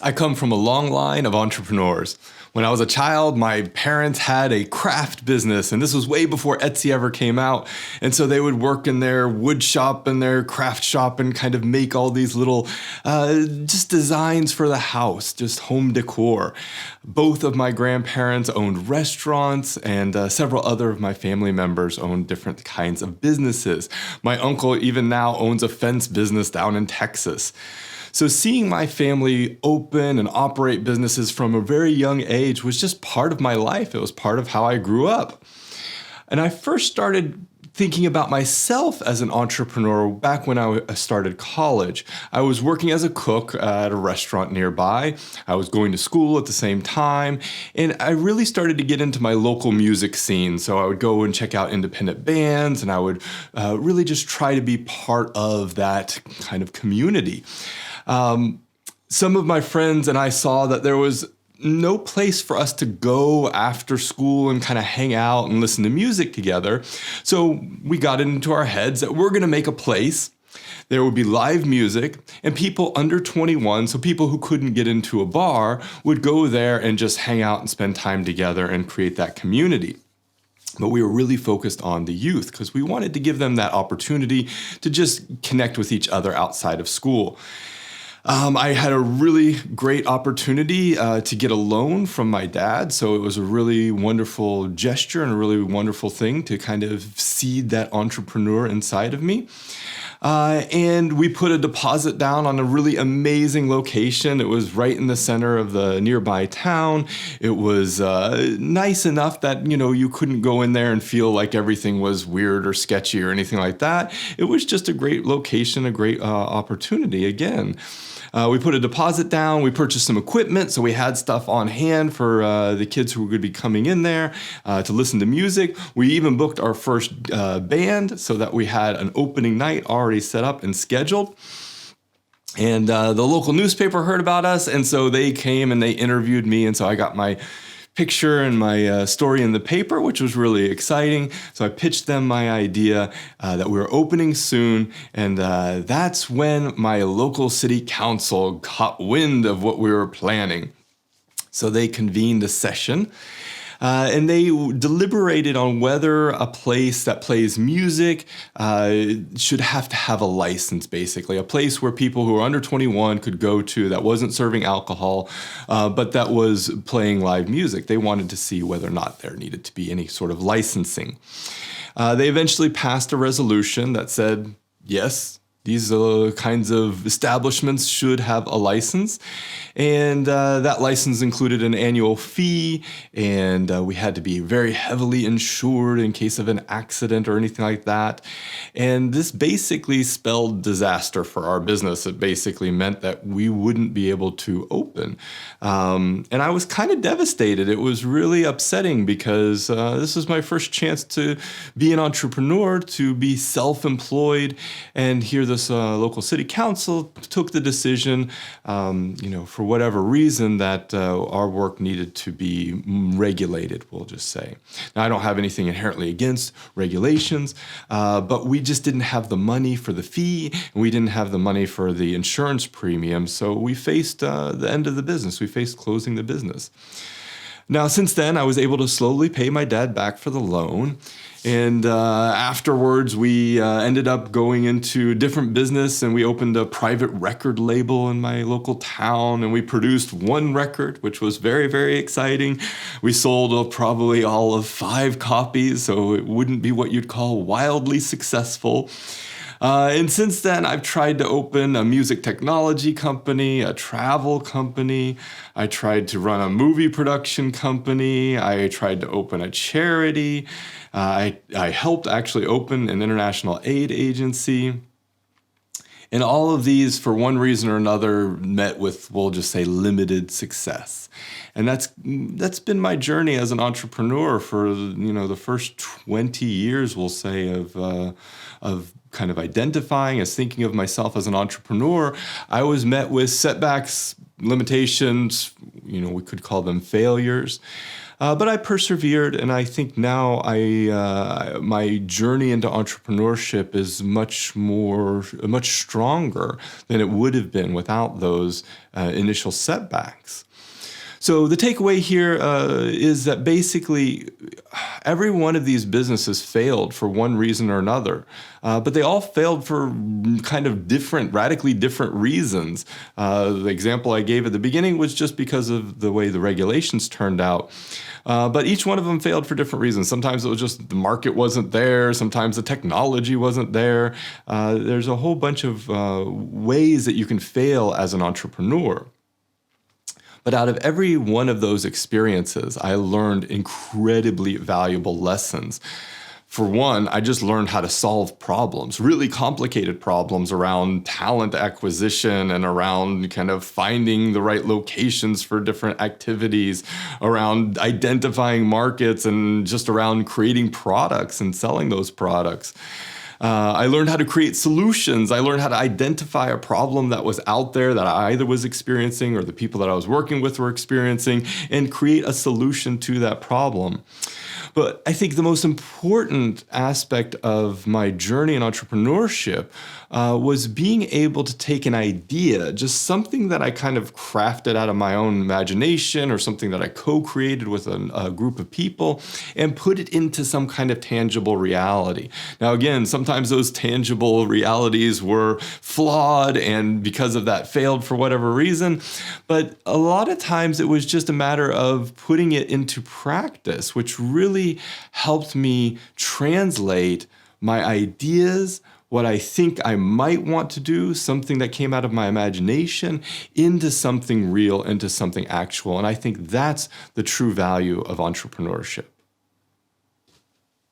I come from a long line of entrepreneurs. When I was a child, my parents had a craft business, and this was way before Etsy ever came out. And so they would work in their wood shop and their craft shop and kind of make all these little just designs for the house, just home decor. Both of my grandparents owned restaurants, and several other of my family members owned different kinds of businesses. My uncle even now owns a fence business down in Texas. So seeing my family open and operate businesses from a very young age was just part of my life. It was part of how I grew up. And I first started thinking about myself as an entrepreneur back when I started college. I was working as a cook at a restaurant nearby. I was going to school at the same time, and I really started to get into my local music scene. So I would go and check out independent bands, and I would really just try to be part of that kind of community. Some of my friends and I saw that there was no place for us to go after school and kind of hang out and listen to music together. So we got it into our heads that we're going to make a place. There would be live music, and people under 21, so people who couldn't get into a bar, would go there and just hang out and spend time together and create that community. But we were really focused on the youth because we wanted to give them that opportunity to just connect with each other outside of school. I had a really great opportunity to get a loan from my dad, so it was a really wonderful gesture and a really wonderful thing to kind of seed that entrepreneur inside of me. And we put a deposit down on a really amazing location. It was right in the center of the nearby town. It was nice enough that, you couldn't go in there and feel like everything was weird or sketchy or anything like that. It was just a great location, a great opportunity again. We put a deposit down, we purchased some equipment, so we had stuff on hand for the kids who were going to be coming in there to listen to music. We even booked our first band so that we had an opening night already set up and scheduled. And the local newspaper heard about us, and so they came and they interviewed me, and so I got my picture and my story in the paper, which was really exciting. So I pitched them my idea that we were opening soon, and that's when my local city council caught wind of what we were planning. So they convened a session. And they deliberated on whether a place that plays music should have to have a license, basically. A place where people who are under 21 could go to that wasn't serving alcohol, but that was playing live music. They wanted to see whether or not there needed to be any sort of licensing. They eventually passed a resolution that said, yes, these kinds of establishments should have a license, and that license included an annual fee, and we had to be very heavily insured in case of an accident or anything like that. And this basically spelled disaster for our business. It basically meant that we wouldn't be able to open. And I was kind of devastated. It was really upsetting because this was my first chance to be an entrepreneur, to be self-employed, and here this local city council took the decision, for whatever reason, that our work needed to be regulated, we'll just say. Now, I don't have anything inherently against regulations, but we just didn't have the money for the fee, and we didn't have the money for the insurance premium, so we faced the end of the business. We faced closing the business. Now, since then, I was able to slowly pay my dad back for the loan. And afterwards, we ended up going into a different business, and we opened a private record label in my local town, and we produced one record, which was very, very exciting. We sold probably all of 5 copies, so it wouldn't be what you'd call wildly successful. And since then, I've tried to open a music technology company, a travel company. I tried to run a movie production company. I tried to open a charity. I helped actually open an international aid agency. And all of these, for one reason or another, met with, we'll just say, limited success. And that's been my journey as an entrepreneur for the first 20 years, we'll say, of kind of identifying as thinking of myself as an entrepreneur. I was met with setbacks, limitations, we could call them failures. But I persevered, and I think now my journey into entrepreneurship is much stronger than it would have been without those initial setbacks. So the takeaway here is that basically every one of these businesses failed for one reason or another, but they all failed for kind of radically different reasons. The example I gave at the beginning was just because of the way the regulations turned out. But each one of them failed for different reasons. Sometimes it was just the market wasn't there. Sometimes the technology wasn't there. There's a whole bunch of ways that you can fail as an entrepreneur. But out of every one of those experiences, I learned incredibly valuable lessons. For one, I just learned how to solve problems, really complicated problems around talent acquisition and around kind of finding the right locations for different activities, around identifying markets, and just around creating products and selling those products. I learned how to create solutions. I learned how to identify a problem that was out there that I either was experiencing or the people that I was working with were experiencing, and create a solution to that problem. But I think the most important aspect of my journey in entrepreneurship was being able to take an idea, just something that I kind of crafted out of my own imagination or something that I co-created with a group of people, and put it into some kind of tangible reality. Now, again, sometimes those tangible realities were flawed and because of that failed for whatever reason. But a lot of times it was just a matter of putting it into practice, which really helped me translate my ideas, what I think I might want to do, something that came out of my imagination, into something real, into something actual. And I think that's the true value of entrepreneurship.